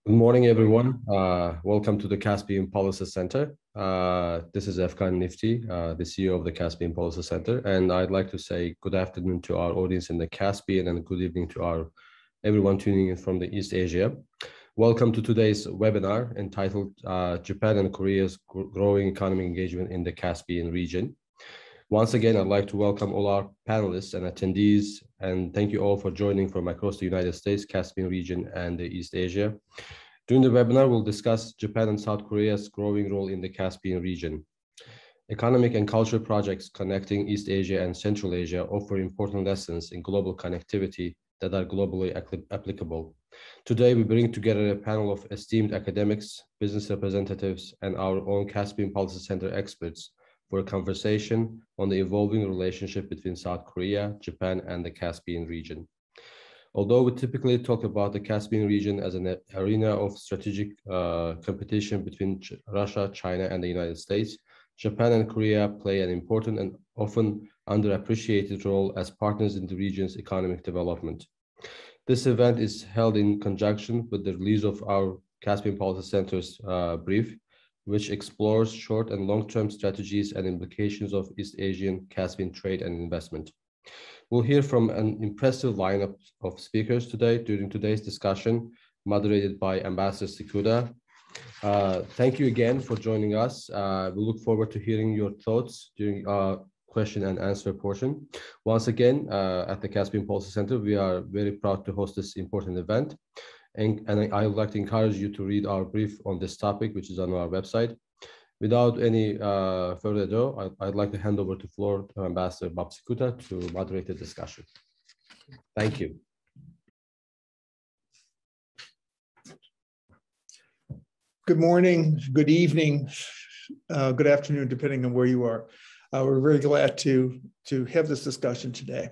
Good morning, everyone. Welcome to the Caspian Policy Center. This is Efkan Nifty, the CEO of the Caspian Policy Center, and I'd like to say good afternoon to our audience in the Caspian and good evening to everyone tuning in from the East Asia. Welcome to today's webinar entitled Japan and Korea's Growing Economic Engagement in the Caspian Region. Once again, I'd like to welcome all our panelists and attendees, and thank you all for joining from across the United States, Caspian region, and the East Asia. During the webinar, we'll discuss Japan and South Korea's growing role in the Caspian region. Economic and cultural projects connecting East Asia and Central Asia offer important lessons in global connectivity that are globally applicable. Today, we bring together a panel of esteemed academics, business representatives, and our own Caspian Policy Center experts for a conversation on the evolving relationship between South Korea, Japan, and the Caspian region. Although we typically talk about the Caspian region as an arena of strategic competition between Russia, China, and the United States, Japan and Korea play an important and often underappreciated role as partners in the region's economic development. This event is held in conjunction with the release of our Caspian Policy Center's brief, which explores short and long-term strategies and implications of East Asian Caspian trade and investment. We'll hear from an impressive lineup of speakers today during today's discussion, moderated by Ambassador Tsukuba. Thank you again for joining us. We look forward to hearing your thoughts during our question and answer portion. Once again, at the Caspian Policy Center, we are very proud to host this important event. And I would like to encourage you to read our brief on this topic, which is on our website. Without any further ado, I'd like to hand over the floor to Ambassador Bob Tsukuba to moderate the discussion. Thank you. Good morning, good evening, good afternoon, depending on where you are. We're very glad to have this discussion today.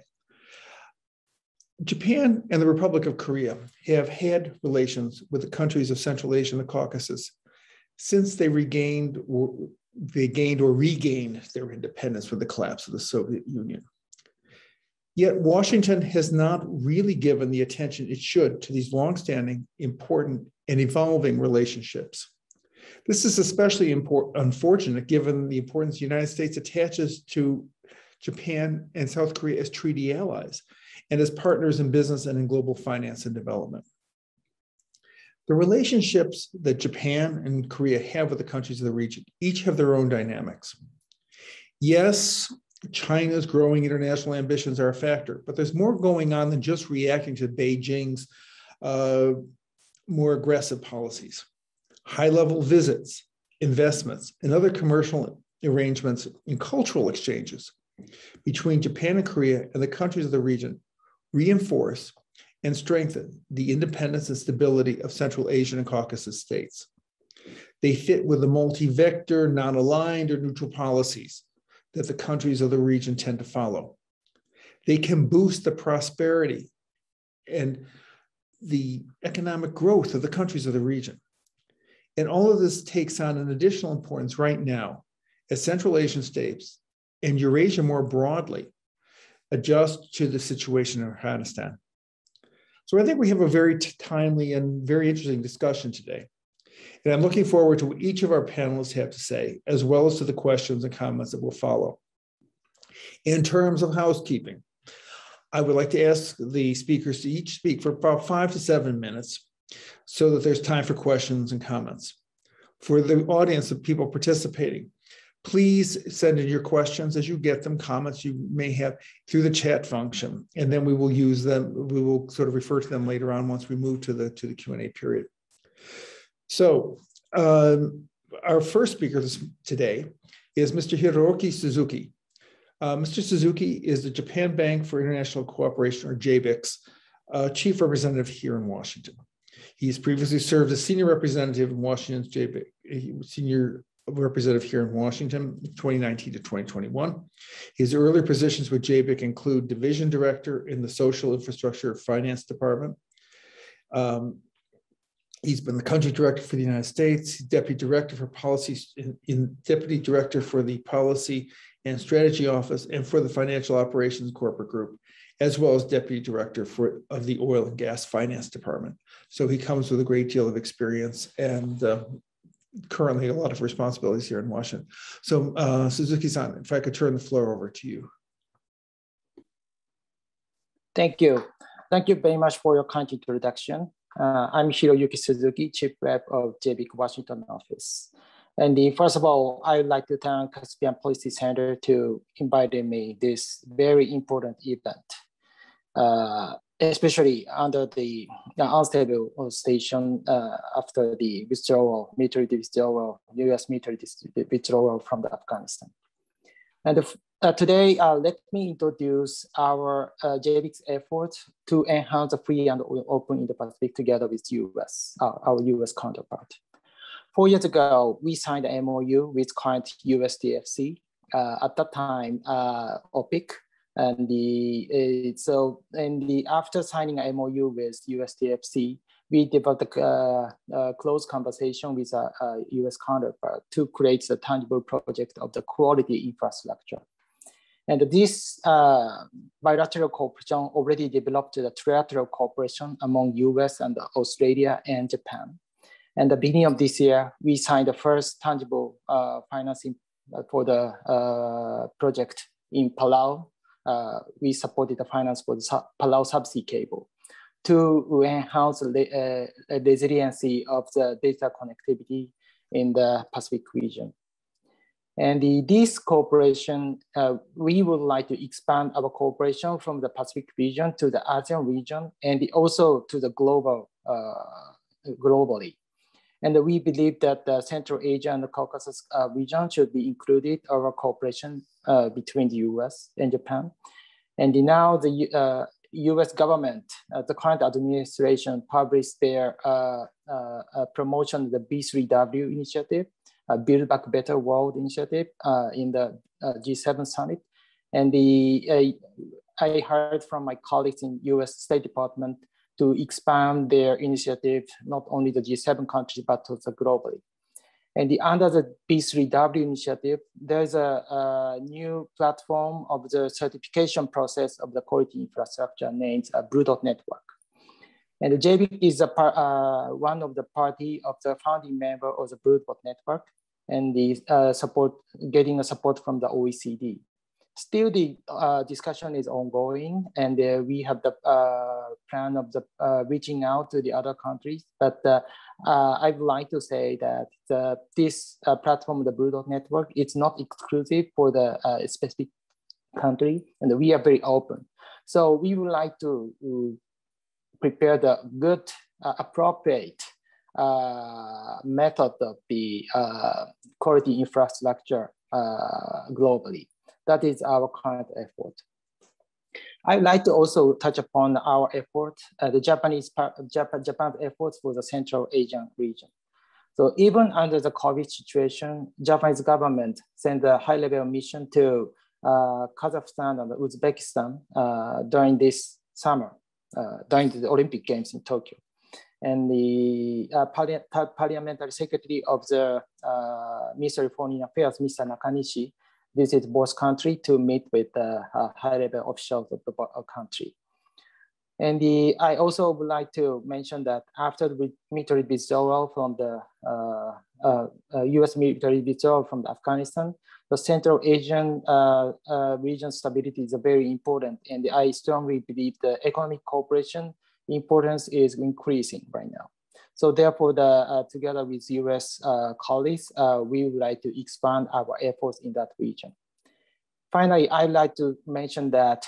Japan and the Republic of Korea have had relations with the countries of Central Asia and the Caucasus since they gained or regained their independence with the collapse of the Soviet Union. Yet Washington has not really given the attention it should to these longstanding, important, and evolving relationships. This is especially unfortunate given the importance the United States attaches to Japan and South Korea as treaty allies and as partners in business and in global finance and development. The relationships that Japan and Korea have with the countries of the region each have their own dynamics. Yes, China's growing international ambitions are a factor, but there's more going on than just reacting to Beijing's more aggressive policies. High-level visits, investments, and other commercial arrangements and cultural exchanges between Japan and Korea and the countries of the region reinforce and strengthen the independence and stability of Central Asian and Caucasus states. They fit with the multi-vector, non-aligned, or neutral policies that the countries of the region tend to follow. They can boost the prosperity and the economic growth of the countries of the region. And all of this takes on an additional importance right now as Central Asian states and Eurasia more broadly adjust to the situation in Afghanistan. So I think we have a very timely and very interesting discussion today. And I'm looking forward to what each of our panelists have to say, as well as to the questions and comments that will follow. In terms of housekeeping, I would like to ask the speakers to each speak for about 5 to 7 minutes so that there's time for questions and comments. For the audience of people participating, please send in your questions as you get them, comments you may have through the chat function, and then we will use them. We will sort of refer to them later on once we move to the Q&A period. So our first speaker today is Mr. Hiroki Suzuki. Mr. Suzuki is the Japan Bank for International Cooperation, or JBIC's, chief representative here in Washington. He's previously served as senior representative in Washington's JBIC, senior representative here in Washington, 2019 to 2021. His earlier positions with JBIC include division director in the Social Infrastructure Finance Department. He's been the country director for the United States, deputy director for policies, deputy director for the Policy and Strategy Office and for the Financial Operations Corporate Group, as well as Deputy Director of the Oil and Gas Finance Department. So he comes with a great deal of experience and currently a lot of responsibilities here in Washington. So Suzuki-san, if I could turn the floor over to you. Thank you. Thank you very much for your kind introduction. I'm Hiroyuki Suzuki, Chief Rep of JBIC Washington office. And first of all, I would like to thank Caspian Policy Center to invite me this very important event, especially under the unstable situation after the military withdrawal, U.S. military withdrawal from Afghanistan. And today, let me introduce our JBIC's effort to enhance the free and open Indo-Pacific together with US, our US counterpart. 4 years ago, we signed an MOU with current USDFC, at that time, OPIC. And after signing an MOU with USDFC, we developed a close conversation with a US counterpart to create a tangible project of the quality infrastructure. And this bilateral cooperation already developed a trilateral cooperation among US and Australia and Japan. And at the beginning of this year, we signed the first tangible financing for the project in Palau. We supported the finance for the Palau subsea cable to enhance the resiliency of the data connectivity in the Pacific region. And this cooperation, we would like to expand our cooperation from the Pacific region to the ASEAN region and also to the globally. And we believe that the Central Asia and the Caucasus region should be included our cooperation between the US and Japan. And now the US government, the current administration published their promotion of the B3W initiative, Build Back Better World initiative in the G7 summit. And I heard from my colleagues in US State Department to expand their initiative, not only the G7 countries, but also globally. And under the B3W initiative, there's a new platform of the certification process of the quality infrastructure named Blue Dot Network. And the JBIC is one of the party of the founding member of the Blue Dot Network, and the getting a support from the OECD. Still, the discussion is ongoing, and we have the plan of the reaching out to the other countries. But I would like to say that this platform, the Blue Dot Network, it's not exclusive for the specific country, and we are very open. So we would like to prepare the good, appropriate method of the quality infrastructure globally. That is our current effort. I'd like to also touch upon our effort, the Japan's efforts for the Central Asian region. So even under the COVID situation, Japanese government sent a high-level mission to Kazakhstan and Uzbekistan during this summer, during the Olympic Games in Tokyo. And the parliamentary secretary of the Ministry of Foreign Affairs, Mr. Nakanishi, visit both countries to meet with the high-level officials of the country. And I also would like to mention that after the military withdrawal from the US military withdrawal from Afghanistan, the Central Asian region stability is very important. And I strongly believe the economic cooperation importance is increasing right now. So therefore, together with US colleagues, we would like to expand our efforts in that region. Finally, I'd like to mention that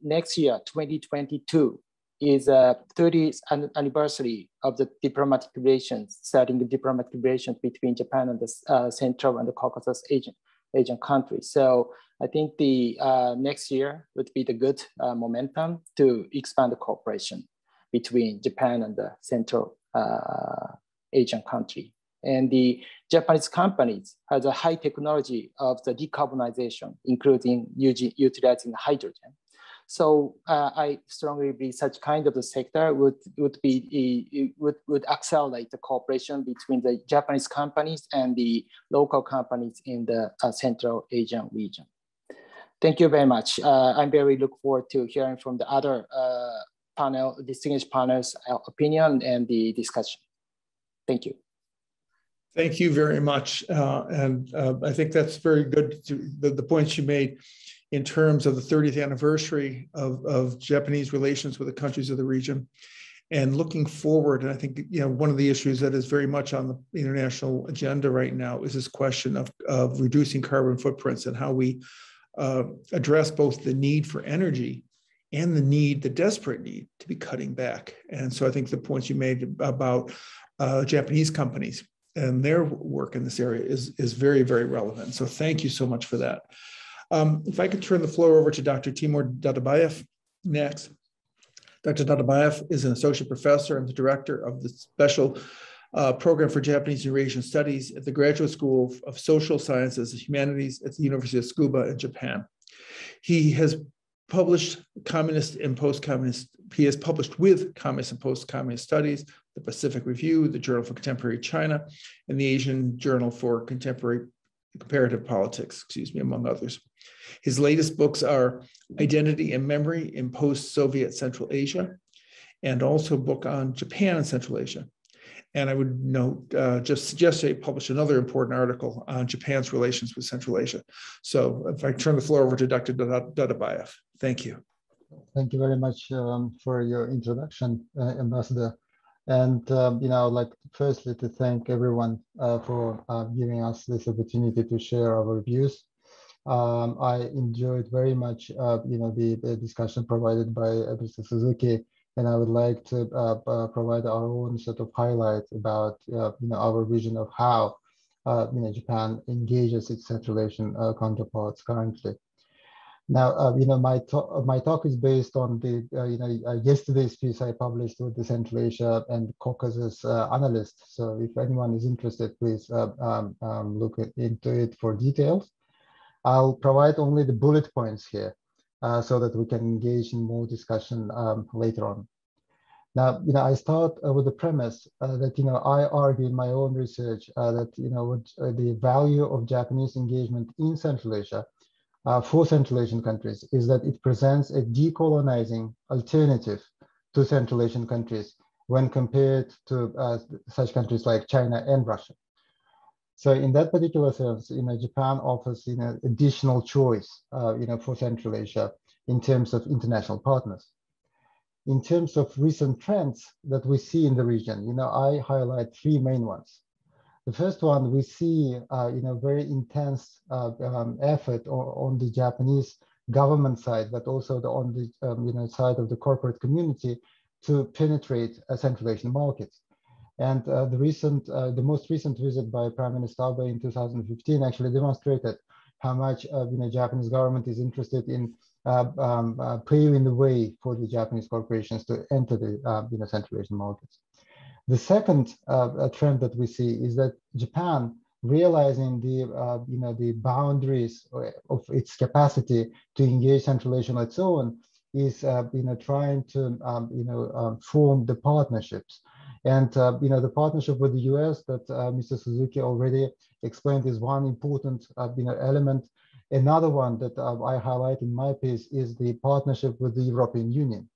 next year, 2022, is the 30th anniversary of the diplomatic relations, starting the diplomatic relations between Japan and the Central and the Caucasus Asian countries. So I think the next year would be the good momentum to expand the cooperation between Japan and the Central Asian country. And the Japanese companies has a high technology of the decarbonization, including utilizing hydrogen. So I strongly believe such kind of a sector would accelerate the cooperation between the Japanese companies and the local companies in the Central Asian region. Thank you very much. I'm very look forward to hearing from the other distinguished panels' opinion and the discussion. Thank you. Thank you very much. I think that's very good, the points you made in terms of the 30th anniversary of Japanese relations with the countries of the region. And looking forward, and I think one of the issues that is very much on the international agenda right now is this question of reducing carbon footprints and how we address both the need for energy and the desperate need to be cutting back. And so I think the points you made about Japanese companies and their work in this area is very, very relevant. So thank you so much for that. If I could turn the floor over to Dr. Timur Dadabayev next. Dr. Dadabayev is an associate professor and the director of the special program for Japanese Eurasian Studies at the Graduate School of Social Sciences and Humanities at the University of Tsukuba in Japan. He has published communist and post-communist, he has published with communist and post-communist studies, the Pacific Review, the Journal for Contemporary China, and the Asian Journal for Comparative Politics, among others. His latest books are Identity and Memory in Post-Soviet Central Asia, and also a book on Japan and Central Asia. And I would note, just suggest they publish another important article on Japan's relations with Central Asia. So if I turn the floor over to Dr. Dadabayev. Thank you. Thank you very much for your introduction, Ambassador. And I would like firstly to thank everyone for giving us this opportunity to share our views. I enjoyed very much, the discussion provided by Mr. Suzuki, and I would like to provide our own sort of highlight about, our vision of how, Japan engages its Central Asian counterparts currently. Now, my talk is based on the, yesterday's piece I published with the Central Asia and Caucasus analyst. So if anyone is interested, please look into it for details. I'll provide only the bullet points here so that we can engage in more discussion later on. Now, I start with the premise that, I argue in my own research that, the value of Japanese engagement in Central Asia for Central Asian countries is that it presents a decolonizing alternative to Central Asian countries when compared to such countries like China and Russia. So in that particular sense, Japan offers additional choice, for Central Asia in terms of international partners. In terms of recent trends that we see in the region, I highlight three main ones. The first one, we see, very intense effort on the Japanese government side, but also on the, side of the corporate community to penetrate Central Asian markets. And the most recent visit by Prime Minister Abe in 2015 actually demonstrated how much, Japanese government is interested in paving the way for the Japanese corporations to enter the, Central Asian markets. The second trend that we see is that Japan, realizing the the boundaries of its capacity to engage Central Asia on its own, is trying to form the partnerships. And the partnership with the US that Mr. Suzuki already explained is one important element. Another one that I highlight in my piece is the partnership with the European Union.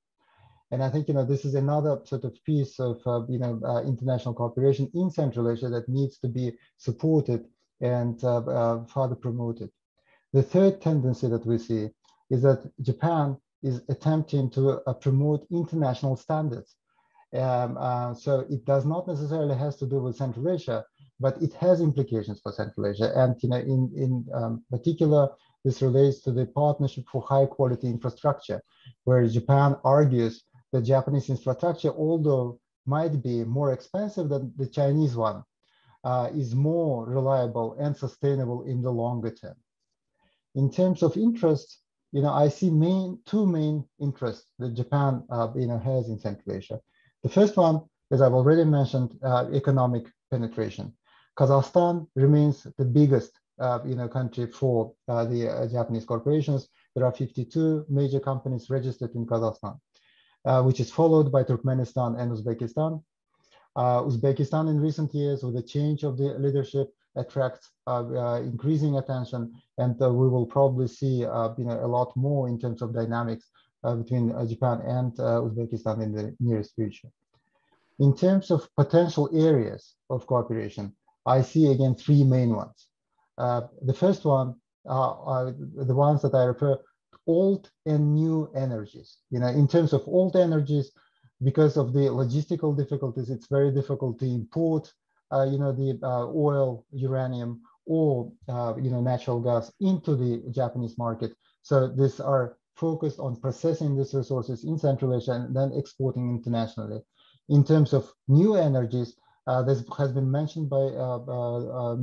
And I think, this is another sort of piece of, international cooperation in Central Asia that needs to be supported and further promoted. The third tendency that we see is that Japan is attempting to promote international standards. So it does not necessarily has to do with Central Asia, but it has implications for Central Asia. And, in particular, this relates to the Partnership for High Quality Infrastructure, where Japan argues the Japanese infrastructure, although might be more expensive than the Chinese one, is more reliable and sustainable in the longer term. In terms of interest, I see two main interests that Japan has in Central Asia. The first one, as I've already mentioned, economic penetration. Kazakhstan remains the biggest country for the Japanese corporations. There are 52 major companies registered in Kazakhstan, which is followed by Turkmenistan and Uzbekistan. Uzbekistan in recent years, with the change of the leadership attracts increasing attention, and we will probably see a lot more in terms of dynamics between Japan and Uzbekistan in the nearest future. In terms of potential areas of cooperation, I see again three main ones. The first one are the ones that I refer to old and new energies. In terms of old energies, because of the logistical difficulties, it's very difficult to import, the oil, uranium, or natural gas into the Japanese market. So these are focused on processing these resources in Central Asia and then exporting internationally. In terms of new energies, this has been mentioned by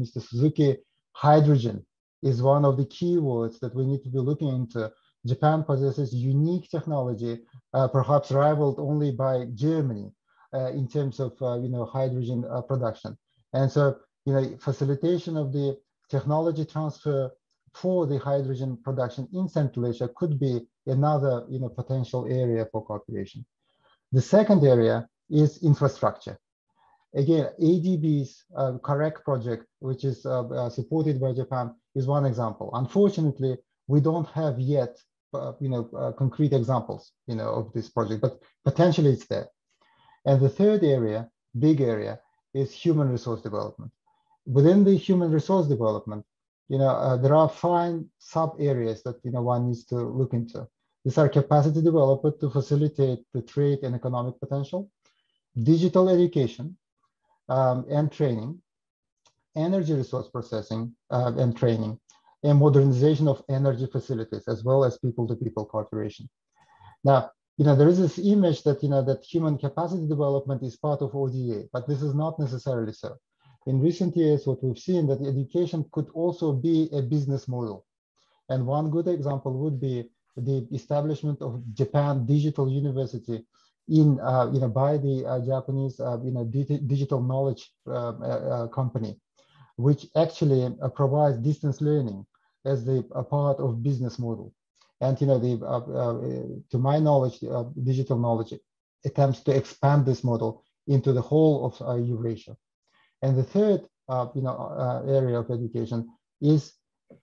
Mr. Suzuki. Hydrogen is one of the keywords that we need to be looking into. Japan possesses unique technology, perhaps rivaled only by Germany in terms of hydrogen production. And so, facilitation of the technology transfer for the hydrogen production in Central Asia could be another potential area for cooperation. The second area is infrastructure. Again, ADB's Correct project, which is supported by Japan, is one example. Unfortunately, we don't have yet concrete examples of this project, but potentially it's there. And the third area, big area, is human resource development. Within the human resource development, there are 5 sub areas that one needs to look into. These are capacity development to facilitate the trade and economic potential, digital education and training, energy resource processing and training, and modernization of energy facilities, as well as people-to-people cooperation. Now, there is this image that that human capacity development is part of ODA, but this is not necessarily so. In recent years, what we've seen that education could also be a business model, and one good example would be the establishment of Japan Digital University in by the Japanese digital knowledge company, which actually provides distance learning as the part of business model. And to my knowledge, digital knowledge attempts to expand this model into the whole of Eurasia. And the third area of education is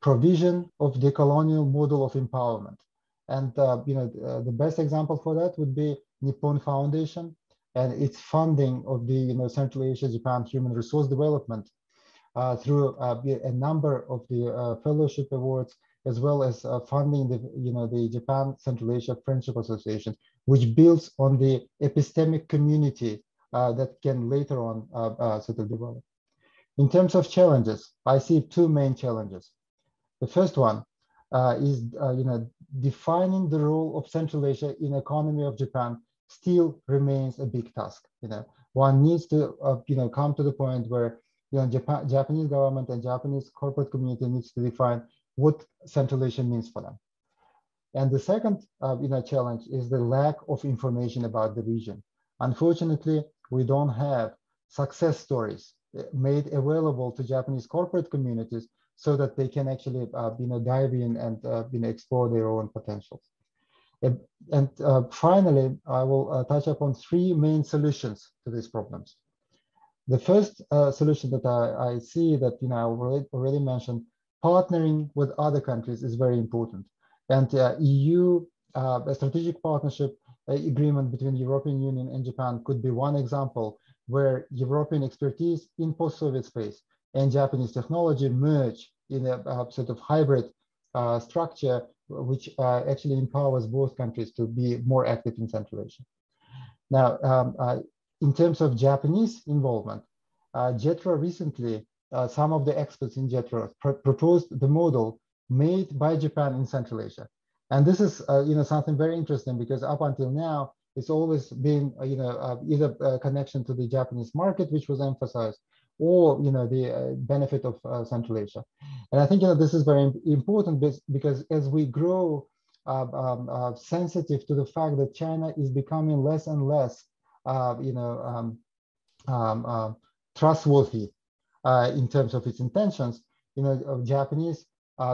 provision of the colonial model of empowerment. And the best example for that would be Nippon Foundation and its funding of the Central Asia Japan human resource development through a number of the fellowship awards, as well as funding the Japan Central Asia Friendship Association, which builds on the epistemic community that can later on sort of develop. In terms of challenges, I see 2 main challenges. The first one is defining the role of Central Asia in economy of Japan still remains a big task. One needs to come to the point where Japanese government and Japanese corporate community needs to define what Central Asia means for them. And the second challenge is the lack of information about the region. Unfortunately, we don't have success stories made available to Japanese corporate communities so that they can actually dive in and explore their own potentials. And finally, I will touch upon 3 main solutions to these problems. The first solution that I see that I already mentioned, partnering with other countries is very important. And EU, a strategic partnership agreement between the European Union and Japan could be one example where European expertise in post-Soviet space and Japanese technology merge in a sort of hybrid structure, which actually empowers both countries to be more active in Central Asia. Now, in terms of Japanese involvement, JETRO recently, some of the experts in JETRO proposed the model made by Japan in Central Asia. And this is something very interesting because up until now, it's always been either a connection to the Japanese market, which was emphasized, or the benefit of Central Asia. And I think this is very important because as we grow sensitive to the fact that China is becoming less and less trustworthy in terms of its intentions, Japanese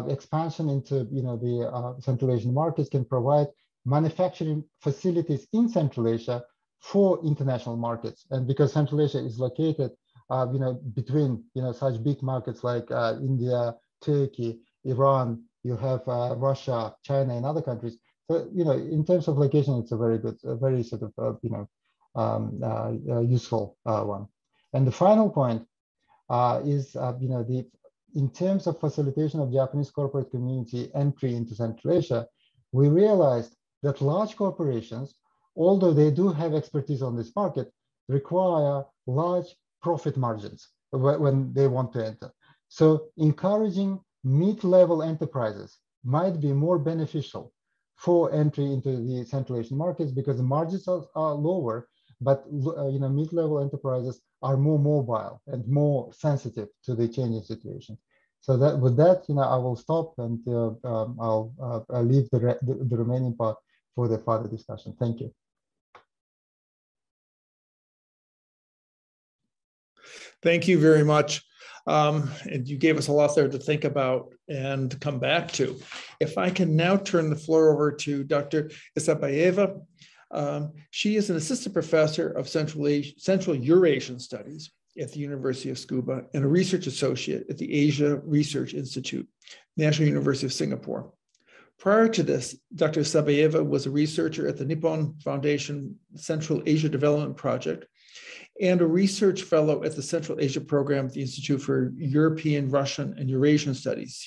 expansion into the Central Asian markets can provide manufacturing facilities in Central Asia for international markets. And because Central Asia is located between, such big markets like India, Turkey, Iran, you have Russia, China, and other countries. So, in terms of location, it's a very good, a very sort of, useful one. And the final point is, in terms of facilitation of Japanese corporate community entry into Central Asia, we realized that large corporations, although they do have expertise on this market, require large profit margins when they want to enter. So encouraging mid-level enterprises might be more beneficial for entry into the Central Asian markets because the margins are lower, but mid-level enterprises are more mobile and more sensitive to the changing situation. So that with that, I will stop and I'll leave the remaining part for the further discussion. Thank you. Thank you very much. And you gave us a lot there to think about and to come back to. If I can now turn the floor over to Dr. Isabayeva. She is an assistant professor of Central Eurasian Studies at the University of Tsukuba and a research associate at the Asia Research Institute, National University of Singapore. Prior to this, Dr. Isabayeva was a researcher at the Nippon Foundation Central Asia Development Project and a research fellow at the Central Asia Program at the Institute for European, Russian, and Eurasian Studies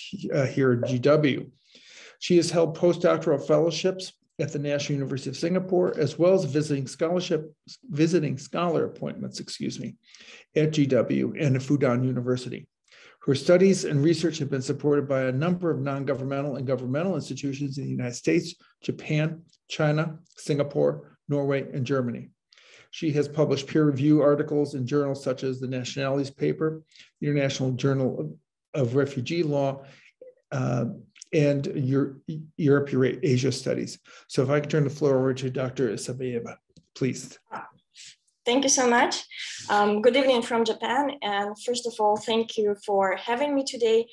here at GW. She has held postdoctoral fellowships at the National University of Singapore, as well as visiting scholar appointments, at GW and at Fudan University. Her studies and research have been supported by a number of non-governmental and governmental institutions in the United States, Japan, China, Singapore, Norway, and Germany. She has published peer-reviewed articles in journals such as the Nationalities Paper, the International Journal of Refugee Law, and Europe-Asia Studies. So if I could turn the floor over to Dr. Isabayeva, please. Thank you so much. Good evening from Japan. And first of all, thank you for having me today.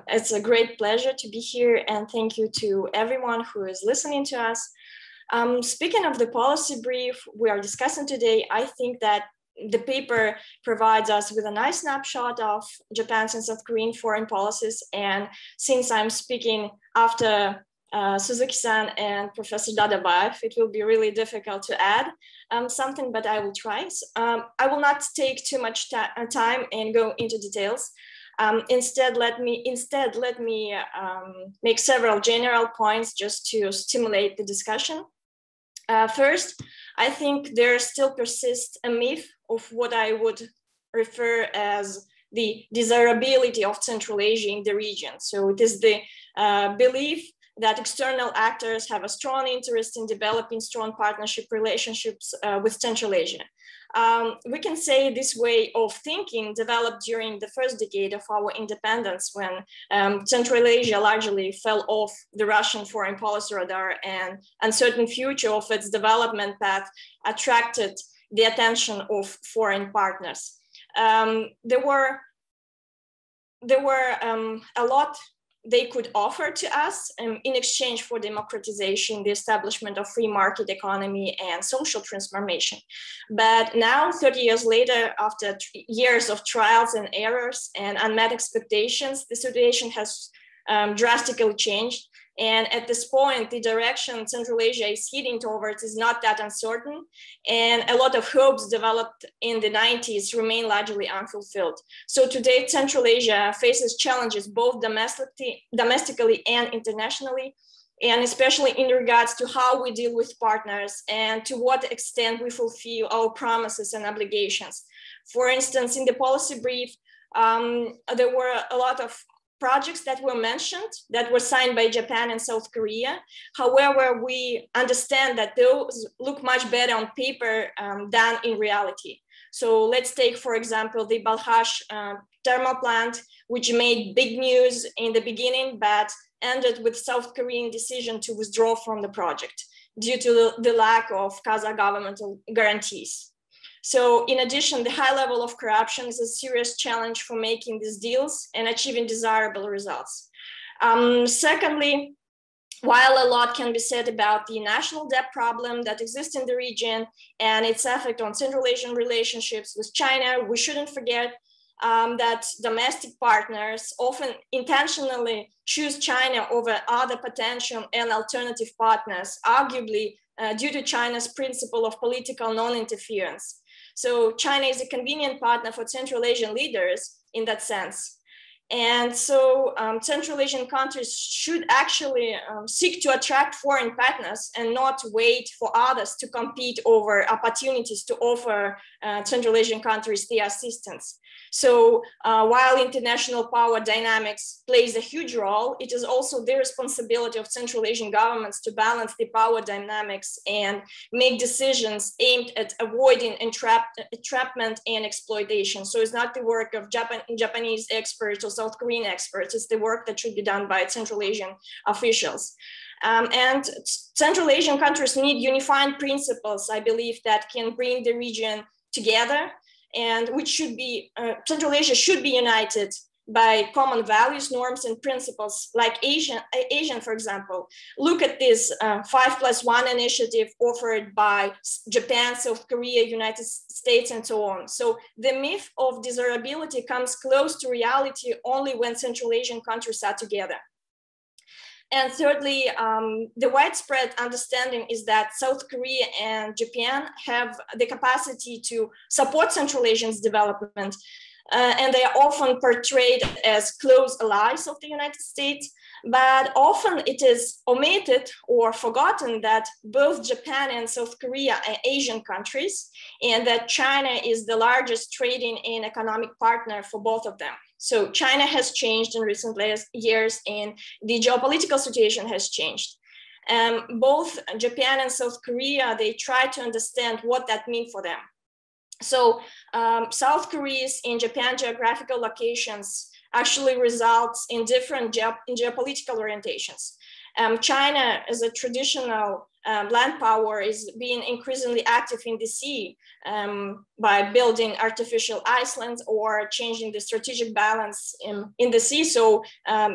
It's a great pleasure to be here. And thank you to everyone who is listening to us. Speaking of the policy brief we are discussing today, I think that the paper provides us with a nice snapshot of Japan's and South Korean foreign policies. And since I'm speaking after Suzuki-san and Professor Dadabayev, it will be really difficult to add something, but I will try. I will not take too much time and go into details. Instead, let me make several general points just to stimulate the discussion. First, I think there still persists a myth of what I would refer as the desirability of Central Asia in the region. So it is the belief that external actors have a strong interest in developing strong partnership relationships with Central Asia. We can say this way of thinking developed during the first decade of our independence when Central Asia largely fell off the Russian foreign policy radar and uncertain future of its development path attracted the attention of foreign partners. There were a lot they could offer to us in exchange for democratization, the establishment of free market economy and social transformation. But now, 30 years later, after years of trials and errors and unmet expectations, the situation has drastically changed. And at this point, the direction Central Asia is heading towards is not that uncertain. And a lot of hopes developed in the 90s remain largely unfulfilled. So today, Central Asia faces challenges both domestically and internationally, and especially in regards to how we deal with partners and to what extent we fulfill our promises and obligations. For instance, in the policy brief, there were a lot of projects that were mentioned that were signed by Japan and South Korea. However, we understand that those look much better on paper than in reality. So let's take, for example, the Balkhash thermal plant, which made big news in the beginning, but ended with South Korean decision to withdraw from the project due to the lack of Kazakh governmental guarantees. So in addition, the high level of corruption is a serious challenge for making these deals and achieving desirable results. Secondly, while a lot can be said about the national debt problem that exists in the region and its effect on Central Asian relationships with China, we shouldn't forget that domestic partners often intentionally choose China over other potential and alternative partners, arguably due to China's principle of political non-interference. So China is a convenient partner for Central Asian leaders in that sense. And so Central Asian countries should actually seek to attract foreign partners and not wait for others to compete over opportunities to offer Central Asian countries their assistance. So while international power dynamics plays a huge role, it is also the responsibility of Central Asian governments to balance the power dynamics and make decisions aimed at avoiding entrapment and exploitation. So it's not the work of Japanese experts or South Korean experts, it's the work that should be done by Central Asian officials. And Central Asian countries need unifying principles, I believe, that can bring the region together, and which should be, Central Asia should be united by common values, norms, and principles, like Asian, for example. Look at this 5+1 initiative offered by Japan, South Korea, United States, and so on. So the myth of desirability comes close to reality only when Central Asian countries are together. And thirdly, the widespread understanding is that South Korea and Japan have the capacity to support Central Asians' development. And they are often portrayed as close allies of the United States, but often it is omitted or forgotten that both Japan and South Korea are Asian countries, and that China is the largest trading and economic partner for both of them. So China has changed in recent years, and the geopolitical situation has changed. Both Japan and South Korea, they try to understand what that means for them. So South Korea's and Japan geographical locations actually results in different geopolitical orientations. China, as a traditional land power, is being increasingly active in the sea by building artificial islands or changing the strategic balance in the sea. So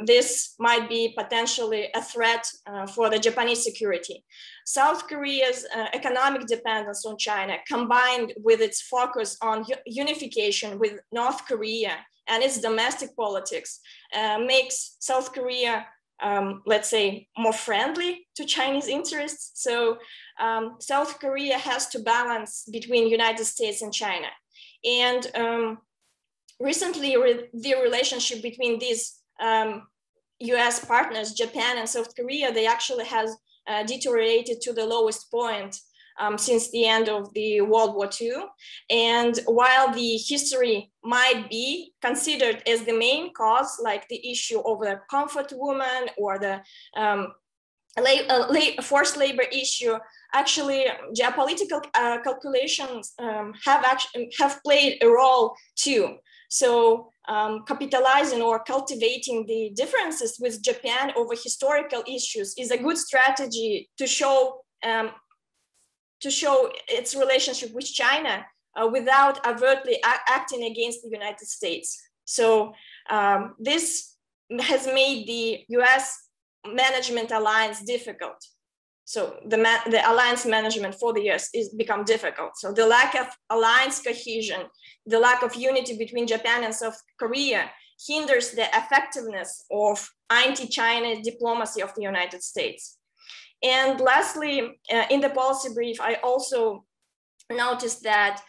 this might be potentially a threat for the Japanese security. South Korea's economic dependence on China, combined with its focus on unification with North Korea and its domestic politics, makes South Korea, let's say, more friendly to Chinese interests. So South Korea has to balance between United States and China. And recently, the relationship between these US partners, Japan and South Korea, they actually has deteriorated to the lowest point since the end of the World War II. And while the history might be considered as the main cause, like the issue of the comfort woman or the forced labor issue, actually geopolitical calculations have played a role too. So capitalizing or cultivating the differences with Japan over historical issues is a good strategy to show its relationship with China without overtly acting against the United States. So this has made the US management alliance difficult. So the alliance management for the US is become difficult. So the lack of alliance cohesion, the lack of unity between Japan and South Korea hinders the effectiveness of anti-China diplomacy of the United States. And lastly, in the policy brief, I also noticed that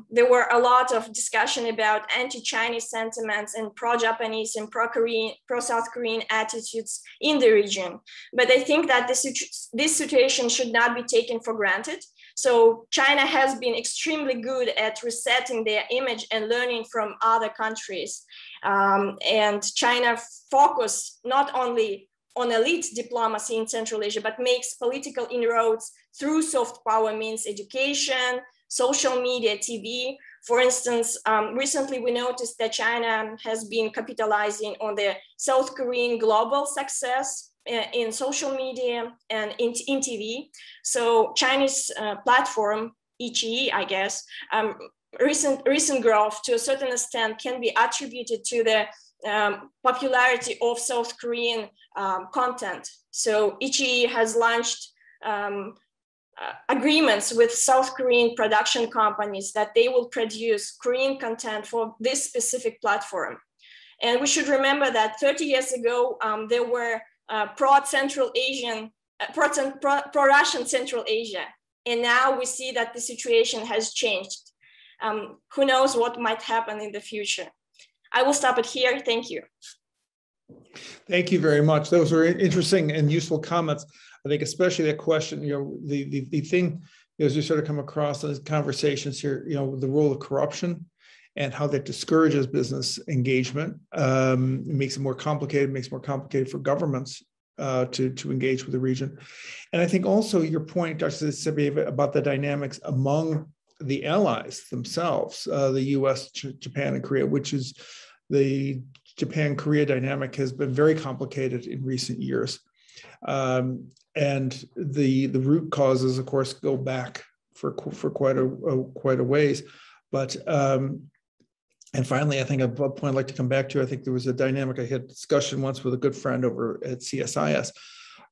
there were a lot of discussion about anti-Chinese sentiments and pro-Japanese and pro-South Korean attitudes in the region. But I think that this situation should not be taken for granted. So China has been extremely good at resetting their image and learning from other countries. And China focus not only on elite diplomacy in Central Asia, but makes political inroads through soft power means education, social media, TV. For instance, recently we noticed that China has been capitalizing on the South Korean global success in social media and in TV. So Chinese platform, iQIYI, I guess, recent growth to a certain extent can be attributed to the popularity of South Korean content So Ichi has launched agreements with South Korean production companies that they will produce Korean content for this specific platform. And we should remember that 30 years ago, there were pro-Russian Central Asia. And now we see that the situation has changed. Who knows what might happen in the future? I will stop it here. Thank you. Thank you very much. Those were interesting and useful comments. I think especially that question, the thing, as we sort of come across those conversations here, the role of corruption and how that discourages business engagement. It makes it more complicated, makes it more complicated for governments to engage with the region. And I think also your point, Dr. Tsukuba, about the dynamics among the allies themselves, the US, Japan, and Korea, which is the Japan-Korea dynamic has been very complicated in recent years. And the root causes, of course, go back for quite a ways. But and finally, I think a point I'd like to come back to, I think there was a dynamic, I had a discussion once with a good friend over at CSIS.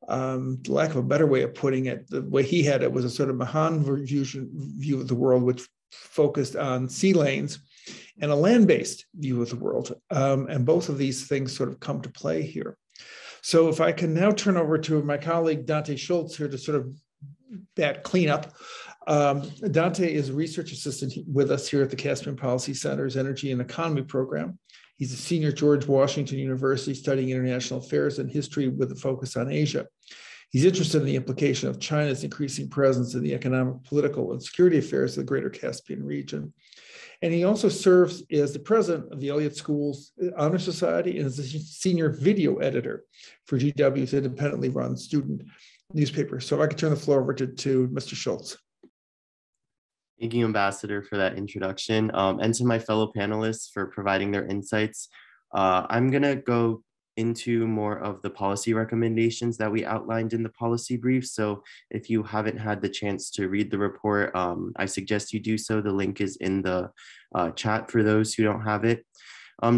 Lack of a better way of putting it, the way he had it was a sort of Mahan view of the world, which focused on sea lanes, and a land-based view of the world. And both of these things sort of come to play here. So if I can now turn over to my colleague, Dante Schultz, here to sort of that cleanup. Dante is a research assistant with us here at the Caspian Policy Center's Energy and Economy Program. He's a senior at George Washington University studying international affairs and history with a focus on Asia. He's interested in the implication of China's increasing presence in the economic, political, and security affairs of the greater Caspian region. And he also serves as the president of the Elliott School's Honor Society and is a senior video editor for GW's independently run student newspaper. So if I could turn the floor over to Mr. Schultz. Thank you, Ambassador, for that introduction, and to my fellow panelists for providing their insights. I'm going to go into more of the policy recommendations that we outlined in the policy brief. So if you haven't had the chance to read the report, I suggest you do so. The link is in the chat for those who don't have it.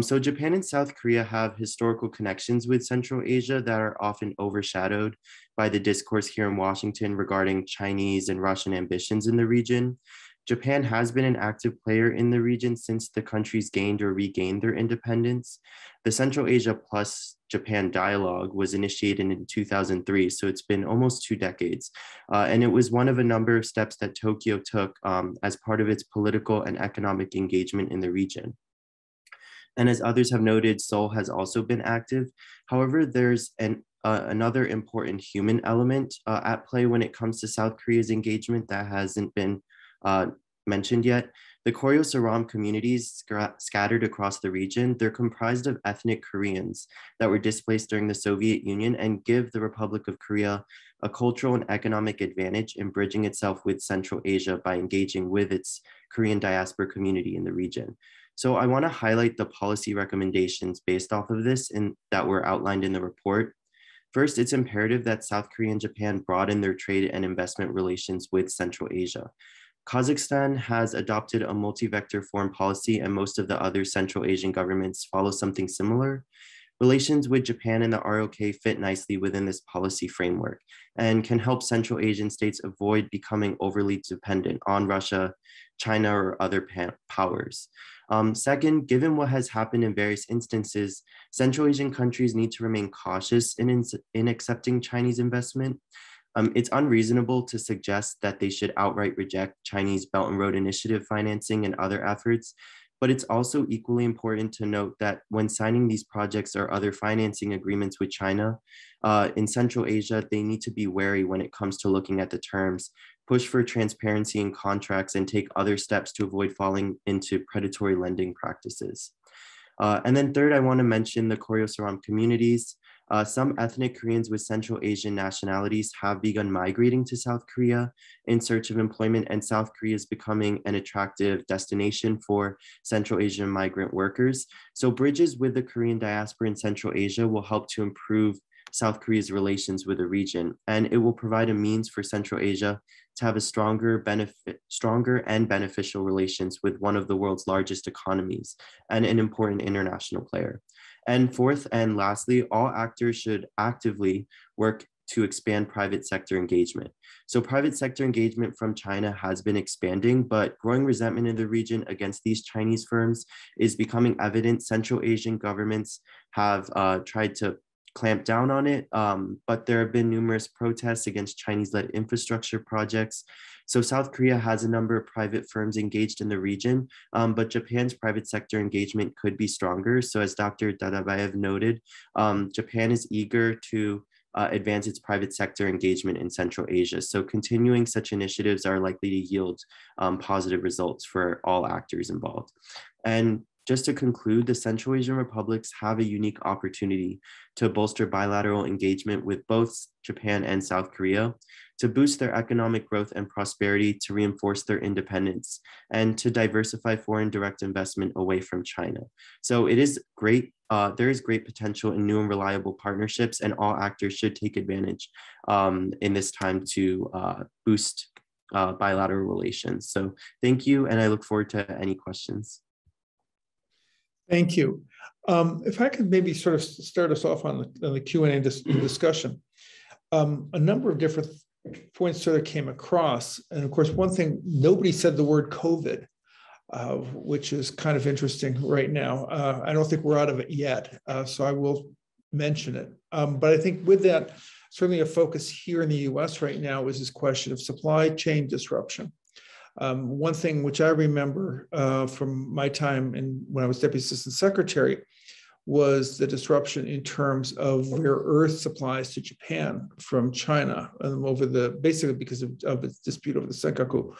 So Japan and South Korea have historical connections with Central Asia that are often overshadowed by the discourse here in Washington regarding Chinese and Russian ambitions in the region. Japan has been an active player in the region since the countries gained or regained their independence. The Central Asia plus Japan dialogue was initiated in 2003, so it's been almost 2 decades. And it was one of a number of steps that Tokyo took as part of its political and economic engagement in the region. And as others have noted, Seoul has also been active. However, there's another important human element at play when it comes to South Korea's engagement that hasn't been mentioned yet. The Koryo-Saram communities scattered across the region, they're comprised of ethnic Koreans that were displaced during the Soviet Union and give the Republic of Korea a cultural and economic advantage in bridging itself with Central Asia by engaging with its Korean diaspora community in the region. So I want to highlight the policy recommendations based off of this that were outlined in the report. First, it's imperative that South Korea and Japan broaden their trade and investment relations with Central Asia. Kazakhstan has adopted a multi-vector foreign policy, and most of the other Central Asian governments follow something similar. Relations with Japan and the ROK fit nicely within this policy framework and can help Central Asian states avoid becoming overly dependent on Russia, China, or other powers. Second, given what has happened in various instances, Central Asian countries need to remain cautious in accepting Chinese investment. It's unreasonable to suggest that they should outright reject Chinese Belt and Road Initiative financing and other efforts, but it's also equally important to note that when signing these projects or other financing agreements with China in Central Asia, they need to be wary when it comes to looking at the terms, push for transparency in contracts, and take other steps to avoid falling into predatory lending practices. And then third, I want to mention the Koryo-Saram communities. Some ethnic Koreans with Central Asian nationalities have begun migrating to South Korea in search of employment, and South Korea is becoming an attractive destination for Central Asian migrant workers. So bridges with the Korean diaspora in Central Asia will help to improve South Korea's relations with the region, and it will provide a means for Central Asia to have a stronger and beneficial relations with one of the world's largest economies and an important international player. And fourth and lastly, all actors should actively work to expand private sector engagement. So private sector engagement from China has been expanding, but growing resentment in the region against these Chinese firms is becoming evident. Central Asian governments have tried to clamp down on it, but there have been numerous protests against Chinese-led infrastructure projects. So South Korea has a number of private firms engaged in the region, but Japan's private sector engagement could be stronger. So as Dr. Dadabayev noted, Japan is eager to advance its private sector engagement in Central Asia. So continuing such initiatives are likely to yield positive results for all actors involved. And just to conclude, the Central Asian republics have a unique opportunity to bolster bilateral engagement with both Japan and South Korea, to boost their economic growth and prosperity, to reinforce their independence, and to diversify foreign direct investment away from China. So it is great. There is great potential in new and reliable partnerships, and all actors should take advantage in this time to boost bilateral relations. So thank you, and I look forward to any questions. Thank you. If I could maybe sort of start us off on the Q&A discussion. A number of different points sort of came across. And of course, one thing, nobody said the word COVID, which is kind of interesting right now. I don't think we're out of it yet, so I will mention it. But I think with that, certainly a focus here in the US right now is this question of supply chain disruption. One thing which I remember from my time when I was Deputy Assistant Secretary was the disruption in terms of rare earth supplies to Japan from China basically because of its dispute over the Senkaku.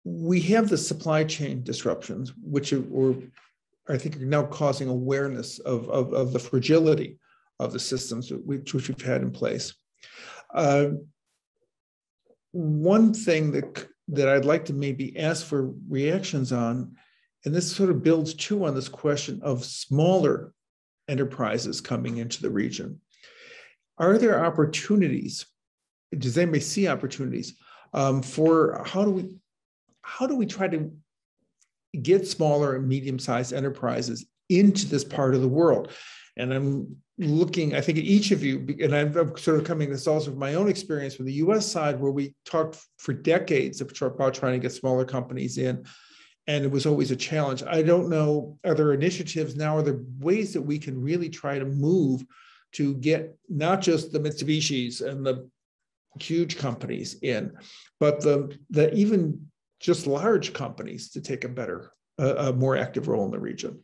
We have the supply chain disruptions, which I think are now causing awareness of the fragility of the systems which we've had in place. One thing that I'd like to maybe ask for reactions on, and this sort of builds too on this question of smaller enterprises coming into the region. Are there opportunities? Does anybody see opportunities for how do we try to get smaller and medium-sized enterprises into this part of the world? And I'm looking, I think, at each of you, and I'm sort of coming this also from my own experience from the US side, where we talked for decades about trying to get smaller companies in, and it was always a challenge. I don't know, are there initiatives now, are there ways that we can really try to move to get not just the Mitsubishis and the huge companies in, but the even just large companies to take a more active role in the region?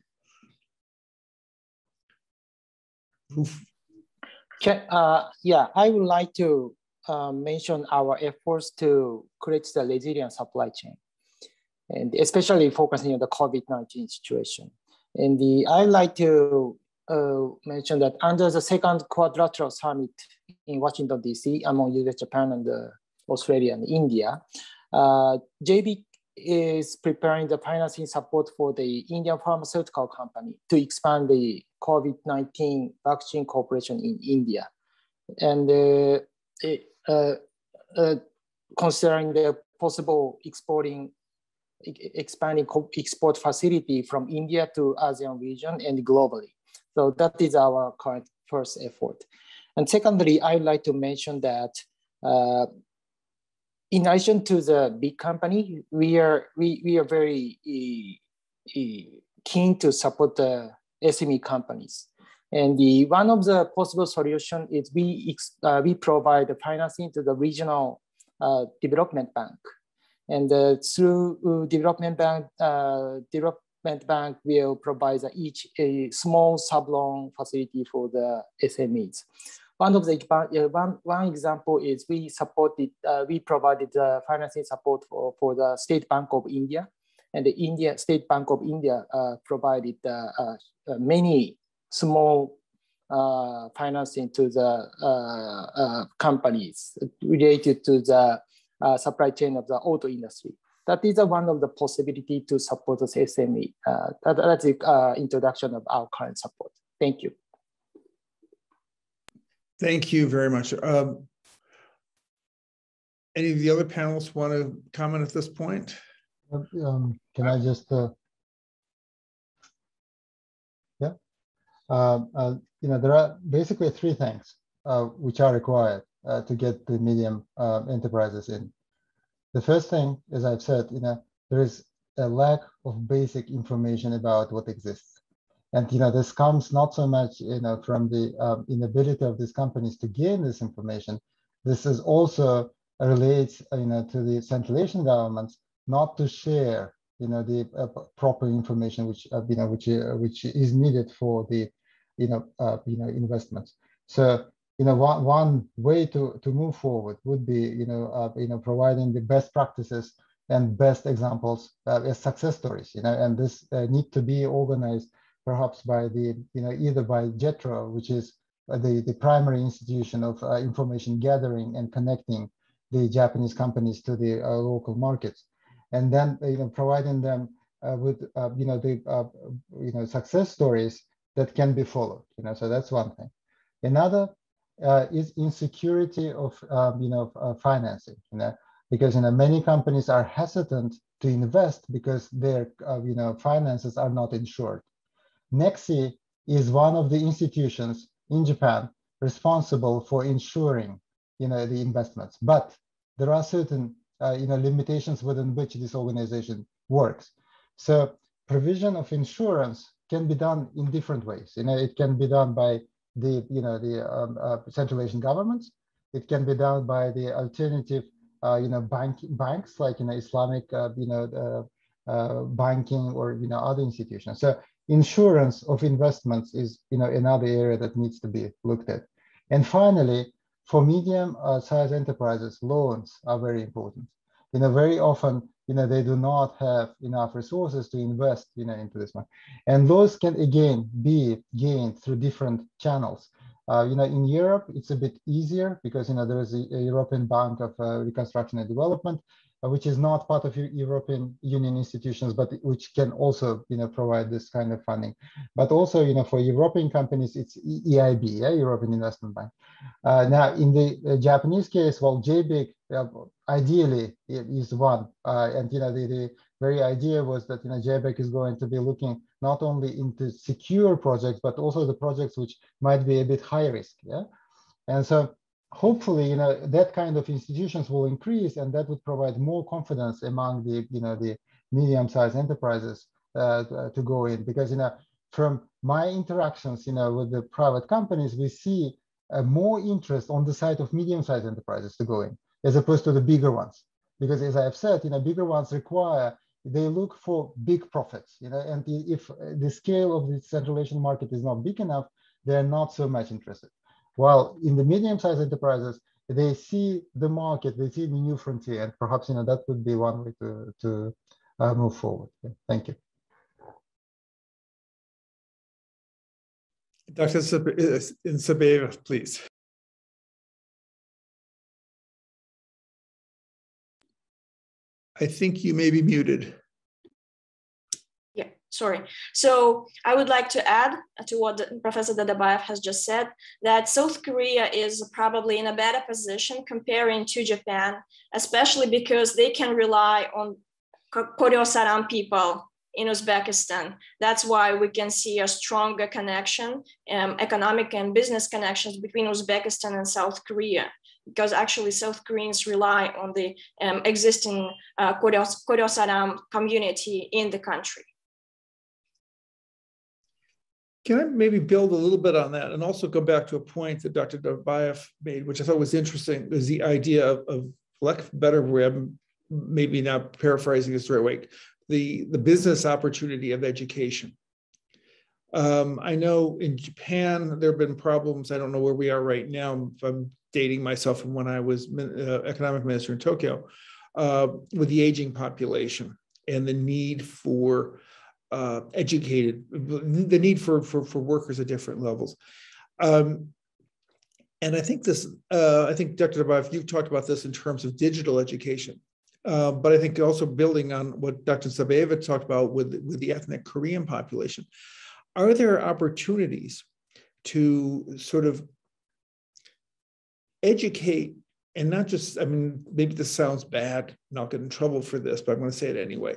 Yeah, I would like to mention our efforts to create the resilient supply chain, and especially focusing on the COVID-19 situation. And I'd like to mention that under the second quadrilateral summit in Washington, D.C., among US, Japan, and Australia and India, JB is preparing the financing support for the Indian pharmaceutical company to expand the COVID-19 vaccine cooperation in India. And considering the possible expanding export facility from India to ASEAN region and globally. So that is our current first effort. And secondly, I'd like to mention that in addition to the big company, we are very keen to support the SME companies. And one of the possible solutions is we provide the financing to the regional development bank. And through development bank will provide each a small sub-loan facility for the SMEs. One example is we provided the financing support for the State Bank of India, and the State Bank of India provided many small financing to the companies related to the supply chain of the auto industry. That is one of the possibility to support the SME. That's the introduction of our current support. Thank you. Thank you very much. Any of the other panelists want to comment at this point? Can I just, there are basically three things which are required to get the medium enterprises in. The first thing, as I've said, there is a lack of basic information about what exists. And this comes not so much from the inability of these companies to gain this information. This is also relates to the Central Asian governments not to share the proper information which is needed for the investments. So one way to move forward would be providing the best practices and best examples as success stories, and this need to be organized perhaps by the either by JETRO, which is the primary institution of information gathering and connecting the Japanese companies to the local markets, and then providing them with success stories that can be followed. So that's one thing. Another is insecurity of financing. Because many companies are hesitant to invest because their finances are not insured. NEXI is one of the institutions in Japan responsible for insuring the investments, but there are certain limitations within which this organization works. So provision of insurance can be done in different ways. It can be done by the Central Asian governments. It can be done by the alternative banks like Islamic banking or other institutions. So insurance of investments is another area that needs to be looked at. And finally, for medium-sized enterprises, loans are very important. Very often they do not have enough resources to invest into this one, and those can again be gained through different channels. In Europe, it's a bit easier because there is a European Bank of Reconstruction and Development, which is not part of European Union institutions, but which can also provide this kind of funding. But also for European companies, it's EIB, European Investment Bank. Now, in the Japanese case, well, JBIC ideally is one, and the very idea was that JBIC is going to be looking not only into secure projects, but also the projects which might be a bit high risk. And so hopefully, that kind of institutions will increase, and that would provide more confidence among the medium-sized enterprises to go in. Because from my interactions, with the private companies, we see more interest on the side of medium-sized enterprises to go in, as opposed to the bigger ones. Because as I've said, bigger ones they look for big profits, and if the scale of the Central Asian market is not big enough, they're not so much interested. While in the medium-sized enterprises, they see the market, they see the new frontier, and perhaps that would be one way to move forward. Thank you. Dr. Tsukuba, please. I think you may be muted. Yeah, sorry. So I would like to add to what Professor Dadabayev has just said, that South Korea is probably in a better position comparing to Japan, especially because they can rely on Koryo-Saran people in Uzbekistan. That's why we can see a stronger connection, economic and business connections between Uzbekistan and South Korea, because actually South Koreans rely on the existing Koryo-Saran community in the country. Can I maybe build a little bit on that and also go back to a point that Dr. Dadabayev made, which I thought was interesting, is the idea of lack of better word, maybe not paraphrasing this the right way, the business opportunity of education. I know in Japan, there have been problems. I don't know where we are right now. If I'm dating myself from when I was economic minister in Tokyo, with the aging population and the need for the need for workers at different levels. And I think I think Dr. Dadabayev, you've talked about this in terms of digital education. But I think also building on what Dr. Tsukuba talked about with the ethnic Korean population, are there opportunities to sort of educate, and not just, maybe this sounds bad, and I'll get in trouble for this, but I'm going to say it anyway,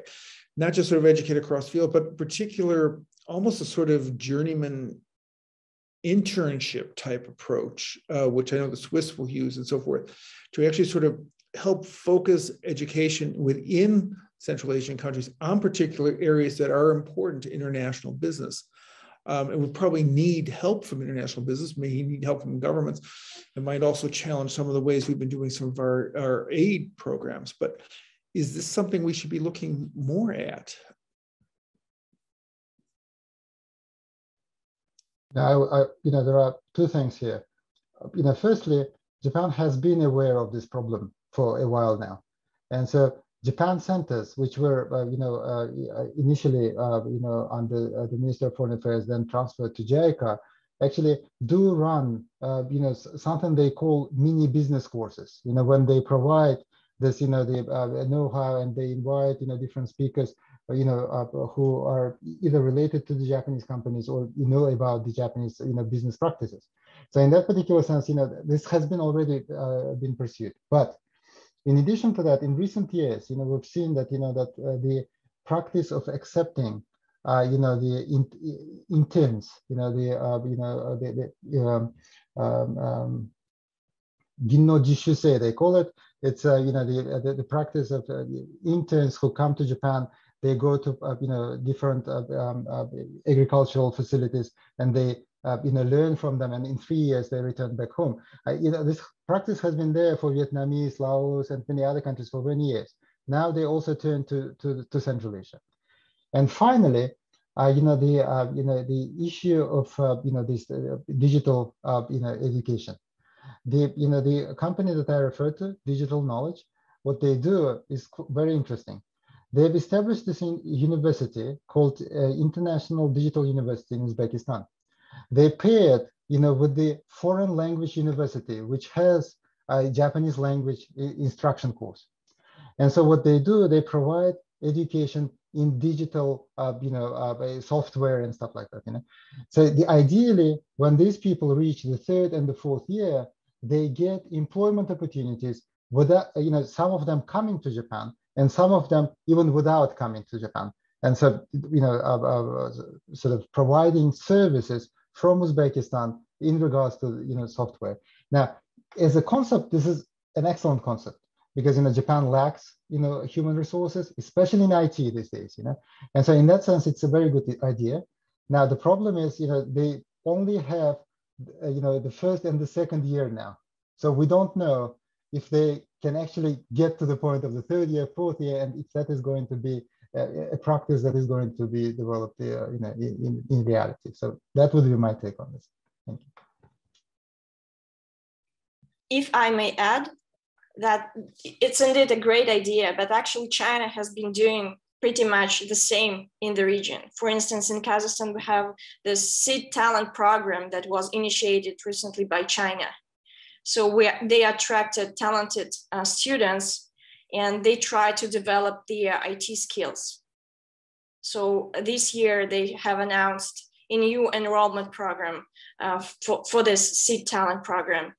not just sort of educate across the field, but particular, almost a sort of journeyman internship type approach, which I know the Swiss will use and so forth, to actually sort of help focus education within Central Asian countries on particular areas that are important to international business. And we probably need help from international business, may need help from governments. It might also challenge some of the ways we've been doing some of our aid programs. But is this something we should be looking more at? Now, there are two things here. Firstly, Japan has been aware of this problem for a while now, and so Japan centers, which were, initially, under the Ministry of Foreign Affairs, then transferred to JICA, actually do run, something they call mini business courses. When they provide this, the know-how, and they invite, different speakers, who are either related to the Japanese companies or about the Japanese, business practices. So in that particular sense, this has been already been pursued. But in addition to that, in recent years, we've seen that, that the practice of accepting, the interns, Ginno Jishusei, they call it. It's the practice of interns who come to Japan. They go to different agricultural facilities, and they learn from them, and in 3 years they return back home. This practice has been there for Vietnamese, Laos, and many other countries for many years. Now they also turn to Central Asia. And finally, the issue of this digital education. The company that I refer to, Digital Knowledge, what they do is very interesting. They've established this university called International Digital University in Uzbekistan. They paired, with the foreign language university, which has a Japanese language instruction course. And so what they do, they provide education in digital, software and stuff like that. So ideally, when these people reach the 3rd and the 4th year, they get employment opportunities without, some of them coming to Japan, and some of them even without coming to Japan. And so, sort of providing services from Uzbekistan in regards to, software. Now, as a concept, this is an excellent concept, because, Japan lacks, human resources, especially in IT these days, And so in that sense, it's a very good idea. Now, the problem is, they only have, the 1st and the 2nd year now. So we don't know if they can actually get to the point of the 3rd year, 4th year, and if that is going to be a practice that is going to be developed in reality. So that would be my take on this. Thank you. If I may add, that it's indeed a great idea, but actually China has been doing pretty much the same in the region. For instance, in Kazakhstan, we have the Seed Talent program that was initiated recently by China. So they attracted talented students, and they try to develop their IT skills. So this year they have announced a new enrollment program for this Seed Talent program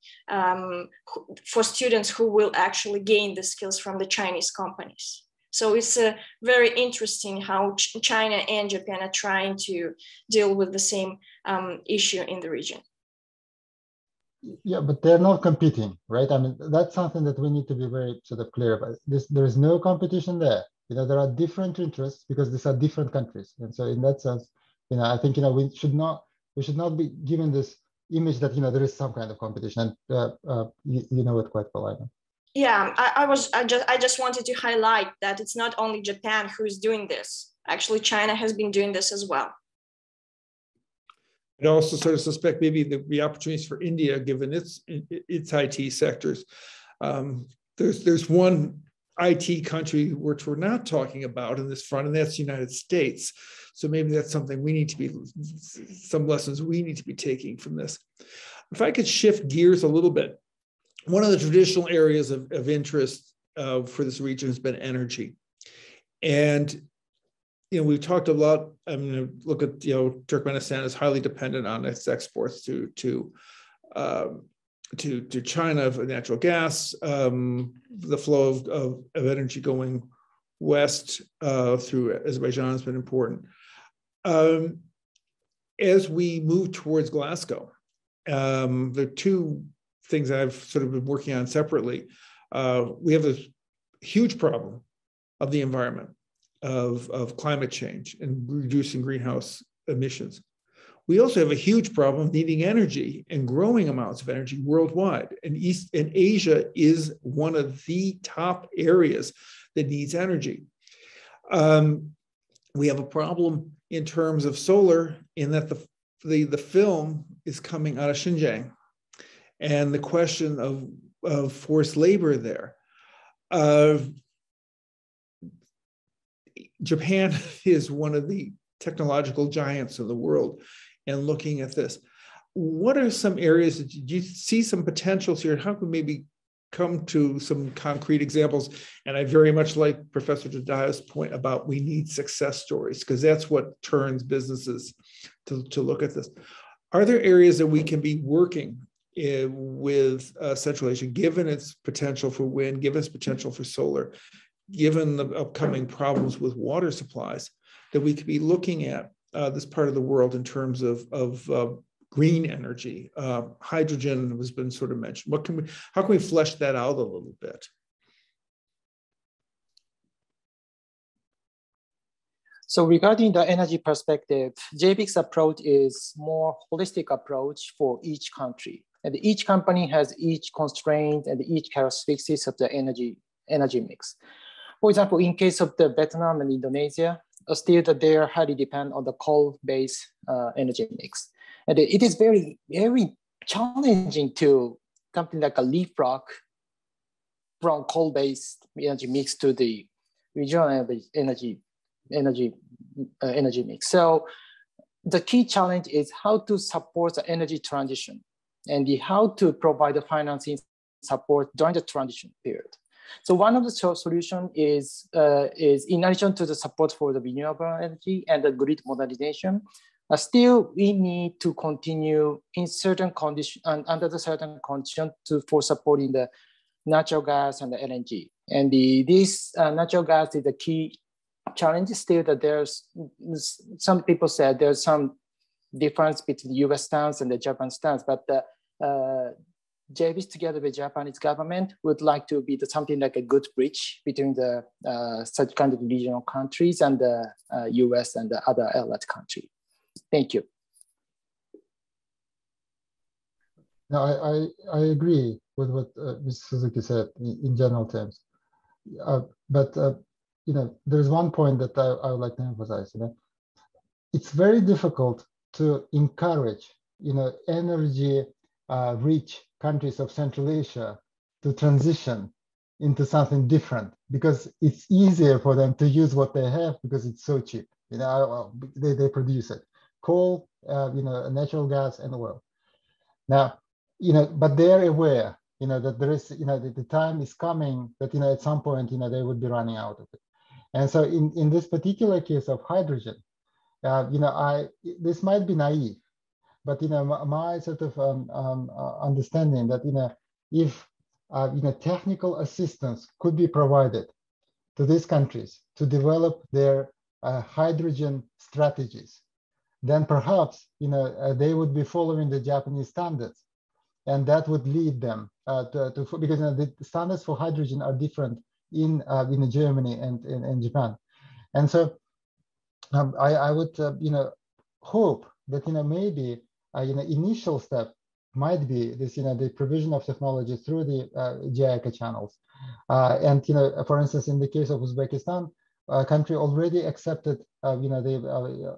for students who will actually gain the skills from the Chinese companies. So it's very interesting how China and Japan are trying to deal with the same issue in the region. Yeah, but they're not competing, right? I mean, that's something that we need to be very sort of clear about. There is no competition there. There are different interests because these are different countries. And so in that sense, I think, we should not be given this image that, there is some kind of competition. And you know it quite well, I know. Yeah, I just wanted to highlight that it's not only Japan who is doing this. Actually, China has been doing this as well. I also sort of suspect maybe the opportunities for India, given its IT sectors. There's one IT country which we're not talking about in this front, and that's the United States. So maybe that's something we need to be, some lessons we need to be taking from this. If I could shift gears a little bit, one of the traditional areas of interest for this region has been energy. And we've talked a lot. I'm going to look at, Turkmenistan is highly dependent on its exports to China for natural gas, the flow of energy going west through Azerbaijan has been important. as we move towards Glasgow, there are two things I've sort of been working on separately. We have a huge problem of the environment, of climate change and reducing greenhouse emissions. We also have a huge problem of needing energy and growing amounts of energy worldwide. And Asia is one of the top areas that needs energy. We have a problem in terms of solar in that the film is coming out of Xinjiang, and the question of forced labor there. Japan is one of the technological giants of the world, and looking at this, what are some areas that you see some potentials here? How can we maybe come to some concrete examples? And I very much like Professor Tadayo's point about we need success stories, because that's what turns businesses to look at this. Are there areas that we can be working with Central Asia, given its potential for wind, given its potential for solar, given the upcoming problems with water supplies, that we could be looking at this part of the world in terms of green energy? Hydrogen has been sort of mentioned. How can we flesh that out a little bit? So regarding the energy perspective, JBIC's approach is more holistic approach for each country. And each company has each constraint and each characteristics of the energy mix. For example, in case of the Vietnam and Indonesia, still that they are highly dependent on the coal-based energy mix. And it is very, very challenging to something like a leapfrog from coal-based energy mix to the regional energy mix. So the key challenge is how to support the energy transition and how to provide the financing support during the transition period. So one of the solutions is in addition to the support for the renewable energy and the grid modernization, still we need to continue in certain conditions and under the certain condition for supporting the natural gas and the LNG. And this natural gas is the key challenge. Still that there's some people said there's some difference between the US stance and the Japan stance, but JBIC together with Japanese government would like to be something like a good bridge between the such kind of regional countries and the US and the other allied country. Thank you. No, I agree with what Ms. Suzuki said in general terms. But you know, there's one point that I would like to emphasize. You know, it's very difficult to encourage, you know, energy rich countries of Central Asia to transition into something different, because it's easier for them to use what they have because it's so cheap. You know, they produce it, coal, you know, natural gas and oil. Now, you know, but they're aware, you know, that there is, you know, that the time is coming that, you know, at some point, you know, they would be running out of it. And so in this particular case of hydrogen, you know, this might be naive, but, you know, my sort of understanding that, you know, if, you know, technical assistance could be provided to these countries to develop their hydrogen strategies, then perhaps, you know, they would be following the Japanese standards, and that would lead them because, you know, the standards for hydrogen are different in Germany and in Japan. And so I would, you know, hope that, you know, maybe, you know, initial step might be this, you know, the provision of technology through the JICA channels. And, you know, for instance, in the case of Uzbekistan, a country already accepted, you know,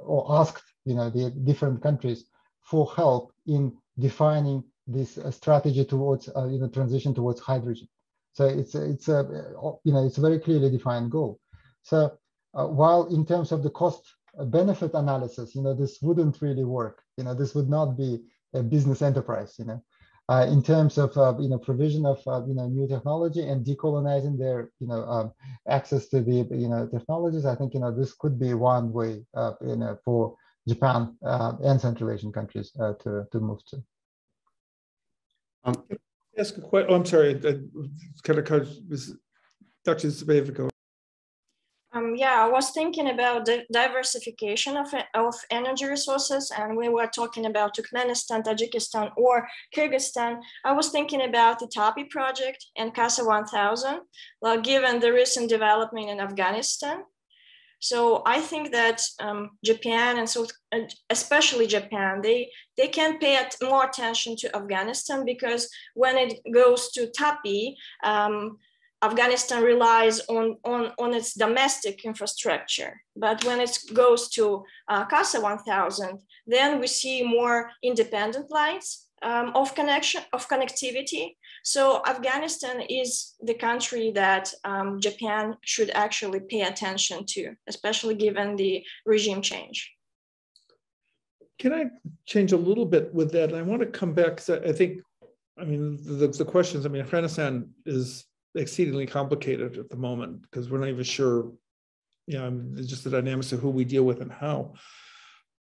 or asked, you know, the different countries for help in defining this strategy towards, you know, transition towards hydrogen. So it's you know, it's a very clearly defined goal. So while in terms of the cost benefit analysis, you know, this wouldn't really work. You know, this would not be a business enterprise. You know, in terms of you know, provision of you know, new technology and decolonizing their, you know, access to the, you know, technologies, I think, you know, this could be one way you know, for Japan and Central Asian countries to move to. Ask a question. Oh, I'm sorry. Kind of Dr. Zubayeva. Yeah, I was thinking about the diversification of energy resources, and we were talking about Turkmenistan, Tajikistan, or Kyrgyzstan. I was thinking about the TAPI project and CASA 1000, well, given the recent development in Afghanistan. So I think that Japan, and so especially Japan, they can pay more attention to Afghanistan, because when it goes to TAPI, Afghanistan relies on its domestic infrastructure. But when it goes to CASA 1000, then we see more independent lines of connectivity. So Afghanistan is the country that Japan should actually pay attention to, especially given the regime change. Can I change a little bit with that? And I want to come back, because I think, I mean, the questions, I mean, Afghanistan is exceedingly complicated at the moment, because we're not even sure, you know, just the dynamics of who we deal with and how.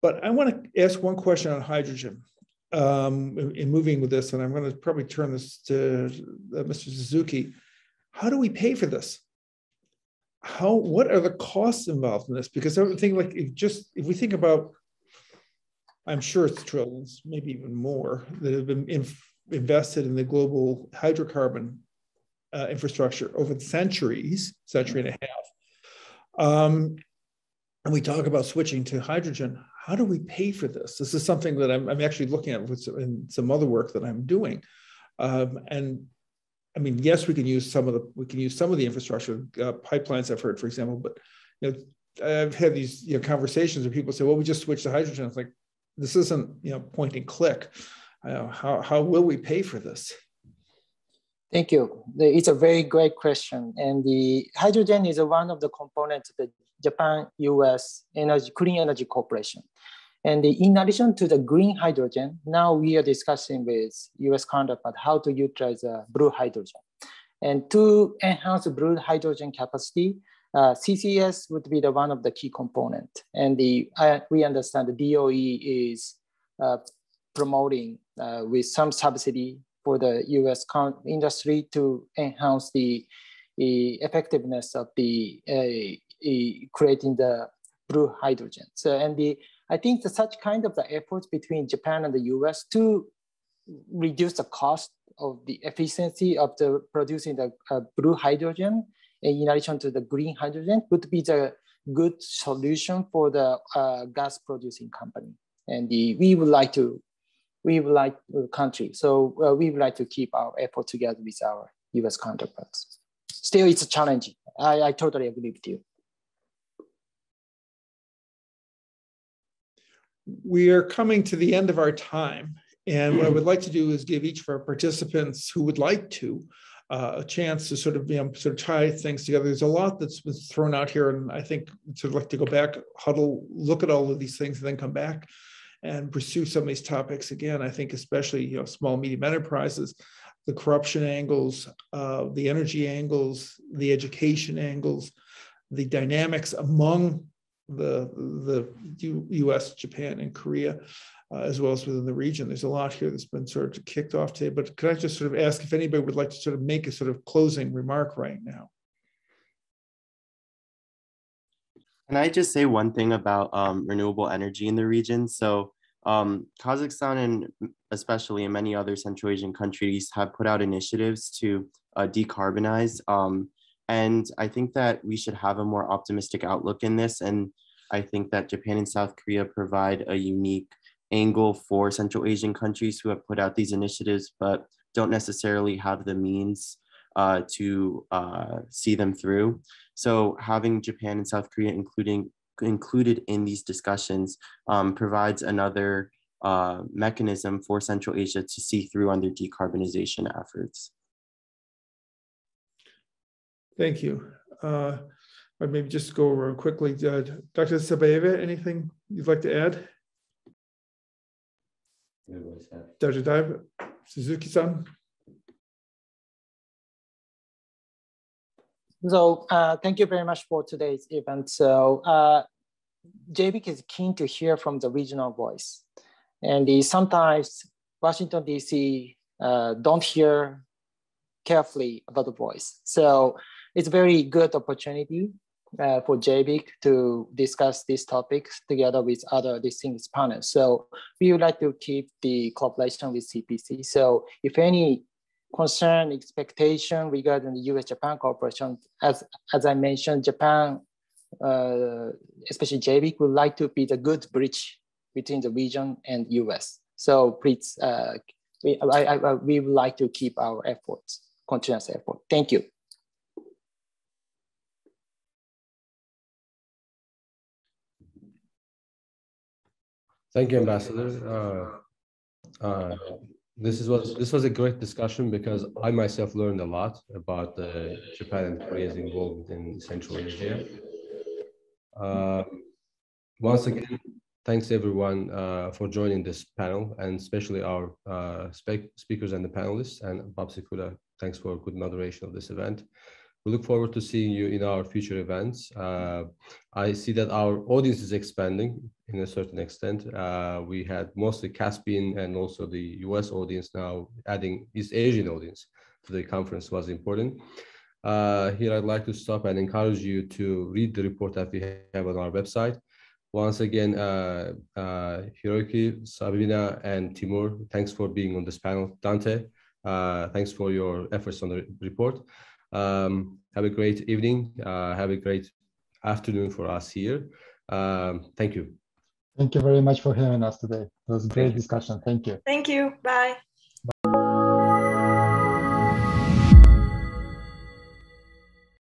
But I want to ask one question on hydrogen in moving with this, and I'm going to probably turn this to Mr. Suzuki. How do we pay for this? What are the costs involved in this? Because I would think, like, if we think about, I'm sure it's trillions, maybe even more, that have been invested in the global hydrocarbon infrastructure over the century and a half. And we talk about switching to hydrogen. How do we pay for this? This is something that I'm actually looking at in some other work that I'm doing. And I mean, yes, we can use some of the infrastructure pipelines I've heard, for example. But you know, I've had these conversations where people say, "Well, we just switched to hydrogen." It's like, this isn't point and click. How will we pay for this? Thank you. It's a very great question. And the hydrogen is one of the components of the Japan-US Clean Energy Corporation. And in addition to the green hydrogen, now we are discussing with US counterpart how to utilize blue hydrogen. And to enhance blue hydrogen capacity, CCS would be one of the key components. And we understand the DOE is promoting with some subsidy for the US industry to enhance the effectiveness of the creating the blue hydrogen. So, and I think such kind of the efforts between Japan and the US to reduce the cost of the efficiency of the producing the blue hydrogen, in addition to the green hydrogen, would be the good solution for the gas producing company. And we would like the country. So we would like to keep our effort together with our US counterparts. Still, it's challenging. I totally agree with you. We are coming to the end of our time. And what I would like to do is give each of our participants who would like to a chance to sort of tie things together. There's a lot that's been thrown out here, and I think sort of like to go back, huddle, look at all of these things, and then come back and pursue some of these topics again. I think especially small, medium enterprises, the corruption angles, the energy angles, the education angles, the dynamics among the US, Japan, and Korea, as well as within the region. There's a lot here that's been sort of kicked off today, but could I just sort of ask if anybody would like to sort of make a sort of closing remark right now? Can I just say one thing about renewable energy in the region? So Kazakhstan, and especially in many other Central Asian countries, have put out initiatives to decarbonize. And I think that we should have a more optimistic outlook in this. And I think that Japan and South Korea provide a unique angle for Central Asian countries who have put out these initiatives, but don't necessarily have the means to see them through. So having Japan and South Korea included in these discussions provides another mechanism for Central Asia to see through on their decarbonization efforts. Thank you. Or maybe just go over quickly. Dr. Sabayeva, anything you'd like to add? Dr. Daiba, Suzuki-san? So thank you very much for today's event. So JBIC is keen to hear from the regional voice. And sometimes Washington, DC don't hear carefully about the voice. So it's a very good opportunity for JBIC to discuss these topics together with other distinguished partners. So we would like to keep the cooperation with CPC. So if any concern, expectation regarding the US-Japan cooperation, as I mentioned, Japan, especially JBIC, would like to be the good bridge between the region and US. So please, we would like to keep our efforts, continuous effort. Thank you. Thank you, Ambassador. This was a great discussion because I myself learned a lot about Japan and Korea's involvement in Central Asia. Once again, thanks everyone for joining this panel, and especially our speakers and the panelists. And Bob Tsukuba, thanks for good moderation of this event. We look forward to seeing you in our future events. I see that our audience is expanding in a certain extent. We had mostly Caspian and also the US audience. Now adding East Asian audience to the conference was important. Here I'd like to stop and encourage you to read the report that we have on our website. Once again, Hiroki, Sabina, and Timur, thanks for being on this panel. Dante, thanks for your efforts on the report. Have a great evening. Have a great afternoon for us here. Thank you. Thank you very much for having us today. It was a great discussion. Thank you. Thank you. Bye.